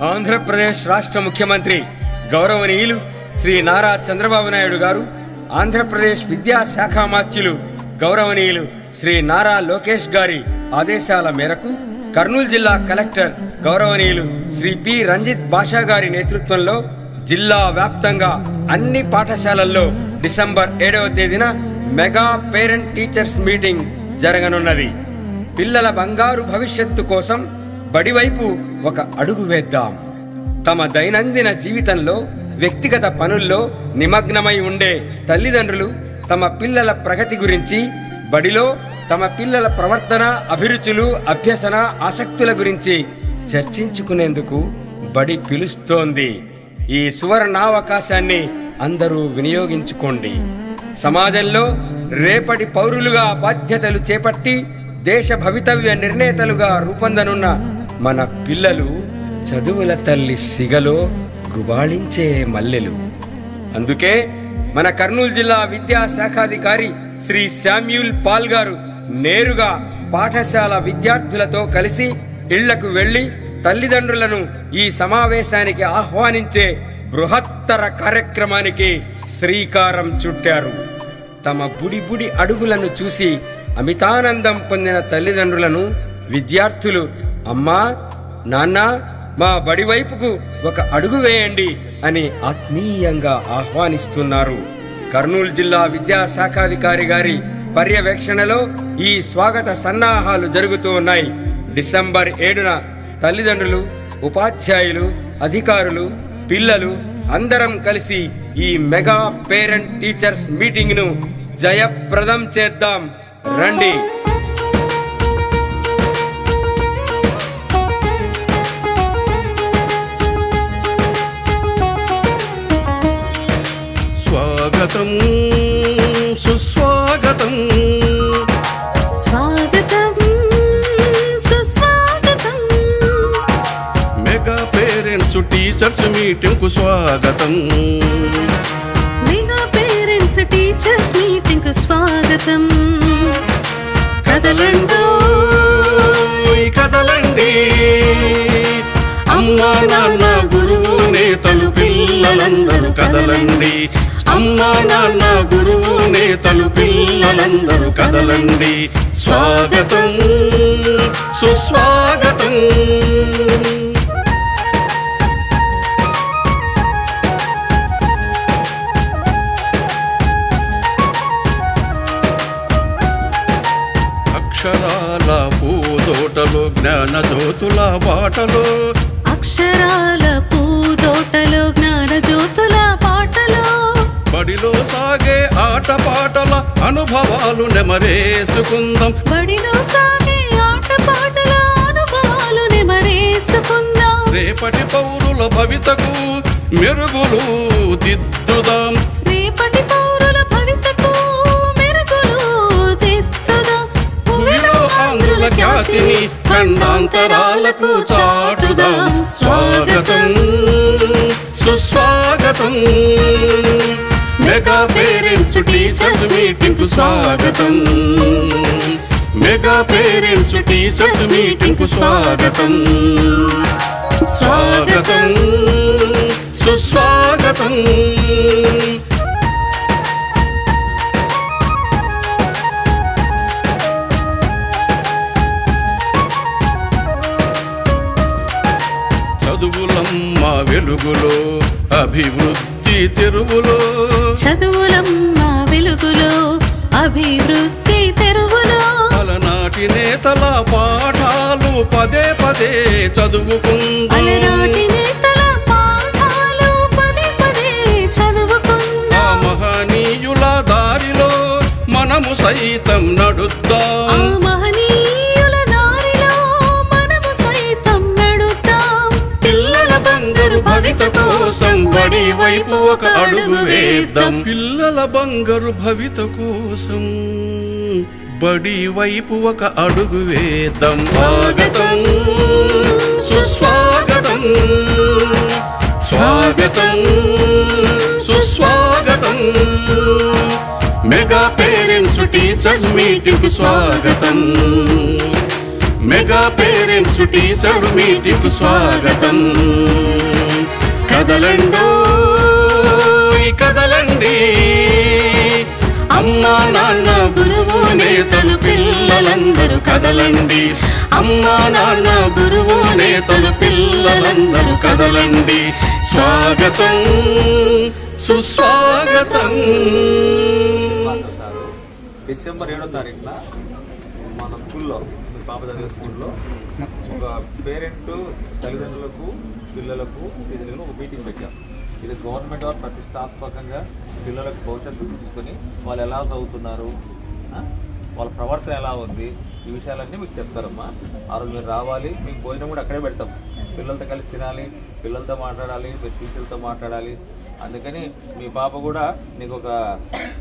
ఆంధ్రప్రదేశ్ రాష్ట్ర ముఖ్యమంత్రి గౌరవనీయులు శ్రీ నారా చంద్రబాబు నాయుడు గారు, ఆంధ్రప్రదేశ్ విద్యాశాఖ మాత్యులు గౌరవనీయులు శ్రీ నారా లోకేష్ గారి ఆదేశాల మేరకు కర్నూలు జిల్లా కలెక్టర్ గౌరవనీయులు శ్రీ పి రంజిత్ బాషా గారి నేతృత్వంలో జిల్లా వ్యాప్తంగా అన్ని పాఠశాలల్లో డిసెంబర్ 7వ తేదీన మెగా పేరెంట్ టీచర్స్ మీటింగ్ జరగనున్నది. పిల్లల బంగారు భవిష్యత్తు కోసం బడివైపు ఒక అడుగు వేద్దాం. తమ దైనందిన జీవితంలో వ్యక్తిగత పనుల్లో నిమగ్నమై ఉండే తల్లిదండ్రులు తమ పిల్లల ప్రగతి గురించి, బడిలో తమ పిల్లల ప్రవర్తన, అభిరుచులు, అభ్యసన, ఆసక్తుల గురించి చర్చించుకునేందుకు బడి పిలుస్తోంది. ఈ సువర్ణావకాశాన్ని అందరూ వినియోగించుకోండి. సమాజంలో రేపటి పౌరులుగా బాధ్యతలు చేపట్టి దేశ భవితవ్య నిర్ణేతలుగా రూపొందనున్న మన పిల్లలు చదువుల తల్లి సిగలో గుబాళించే మల్లెలు. అందుకే మన కర్నూలు జిల్లా విద్యాశాఖాధికారి శ్రీ శామ్యూల్ పాల్ గారు నేరుగా పాఠశాల విద్యార్థులతో కలిసి ఇళ్లకు వెళ్లి తల్లిదండ్రులను ఈ సమావేశానికి ఆహ్వానించే బృహత్తర కార్యక్రమానికి శ్రీకారం చుట్టారు. తమ బుడి అడుగులను చూసి అమితానందం పొందిన తల్లిదండ్రులను విద్యార్థులు అమ్మా, నాన్న, మా బడి వైపుకు ఒక అడుగు వేయండి అని ఆత్మీయంగా ఆహ్వానిస్తున్నారు. కర్నూలు జిల్లా విద్యాశాఖాధికారి గారి పర్యవేక్షణలో ఈ స్వాగత సన్నాహాలు జరుగుతూ ఉన్నాయి. డిసెంబర్ 7న తల్లిదండ్రులు, ఉపాధ్యాయులు, అధికారులు, పిల్లలు అందరం కలిసి ఈ మెగా పేరెంట్ టీచర్స్ మీటింగ్ ను జయప్రదం చేద్దాం. రండి. స్వాగతం సుస్వాగతం, స్వాగతం సుస్వాగతం, మెగా పేరెంట్స్ టీచర్స్ మీటింగ్ కు స్వాగతం, మెగా పేరెంట్స్ టీచర్స్ మీటింగ్ కు స్వాగతం. కదలండి కదలండి, అమ్మా నాన్న గురువు నేతలు పిల్లలందరూ కదలండి, అమ్మా నాన్న గురువు నేతలు పిల్లలందరూ కదలండి. స్వాగతం సుస్వాగతం. అక్షరాల పూదోటలో జ్ఞాన జ్యోతుల బాటలో, అక్షరాల పూదోటలో జ్ఞాన జ్యోతుల పాటలో, బడిలో సాగే ఆటపాటల అనుభవాలు నెమరేసుకుందాం, బడిలో సాగే ఆటపాటల అనుభవాలు నెమరేసుకుందాం. రేపటి పౌరుల భవితకు మెరుగులు దిద్దుదాం, రేపటి పౌరుల భవితకు మెరుగులు దిద్దుదాం. భూమిలో ఆంధ్రుల ఖ్యాతిని ఖండాంతరాలకు చాటుదాం. స్వాగతం సుస్వాగతం, మెగా పేరెంట్స్ టీచర్స్ మీటింగ్ కు స్వాగతం, మెగా పేరెంట్స్ టీచర్స్ మీటింగ్ కు స్వాగతం. స్వాగతం సుస్వాగతం. చదువులమ్మ వెలుగులో అభివృద్ధి తెరువులో, చదువులమ్మ వెలుగులో అభివృద్ధి తెరువులో, అలనాటి నేతల పాఠాలు పదే పదే చదువుకుందాం, అలనాటి నేతల పాఠాలు పదే పదే చదువుకుందాం. ఆ మహనీయుల దారిలో మనము సైతం నడుద్దాం, ఆ మహనీయుల దారిలో మనము సైతం నడుద్దాం. పిల్లల బంగారు భవిత కోసం బడి వైపు ఒక అడుగు వేద్దాం, పిల్లల బంగారు భవిత కోసం బడి వైపు ఒక అడుగు వేద్దాం. స్వాగతం సుస్వాగతం, స్వాగతం సుస్వాగతం, మెగా పేరెంట్స్ టీచర్స్ మీటింగ్ కు స్వాగతం, మెగా పేరెంట్స్ టీచర్ మీటింగ్ స్వాగతం. కదలండో కదలండి, అమ్మా నాన్న గురువు నేతలు పిల్లలందరూ కదలండి. అమ్మా నాన్న గురువు నేతలు పిల్లలందరూ కదలండి. స్వాగతం సుస్వాగతం. డిసెంబర్ 7వ తారీఖున మన స్కూల్లో, మీ పాప చదివే స్కూల్లో ఒక పేరెంట్ తల్లిదండ్రులకు పిల్లలకు టీచర్లకు ఒక మీటింగ్ పెట్టాం. ఇది గవర్నమెంట్ వారు ప్రతిష్టాత్మకంగా పిల్లలకు భవిష్యత్తు తీసుకొని వాళ్ళు ఎలా చదువుతున్నారు, వాళ్ళ ప్రవర్తన ఎలా ఉంది, ఈ విషయాలన్నీ మీకు చెప్తారమ్మా. ఆ రోజు మీరు రావాలి. మీకు భోజనం కూడా అక్కడే పెడతాం. పిల్లలతో కలిసి తినాలి, పిల్లలతో మాట్లాడాలి, మీరు టీచర్లతో మాట్లాడాలి. అందుకని మీ పాప కూడా నీకు ఒక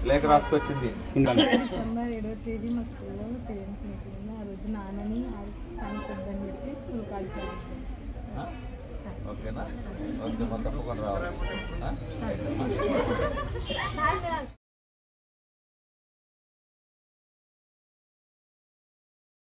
లేఖ రాసుకొచ్చింది. డిసెంబర్ 7వ తేదీ మా స్కూల్లో పేరెంట్స్ మీటింగ్ ఉంది. ఆ రోజు నాన్నని కనుక్కొద్దని చెప్పి స్కూల్ కాల్ ఓకేనా? ఓకే, మొత్తం తప్పకుండా రావాలి.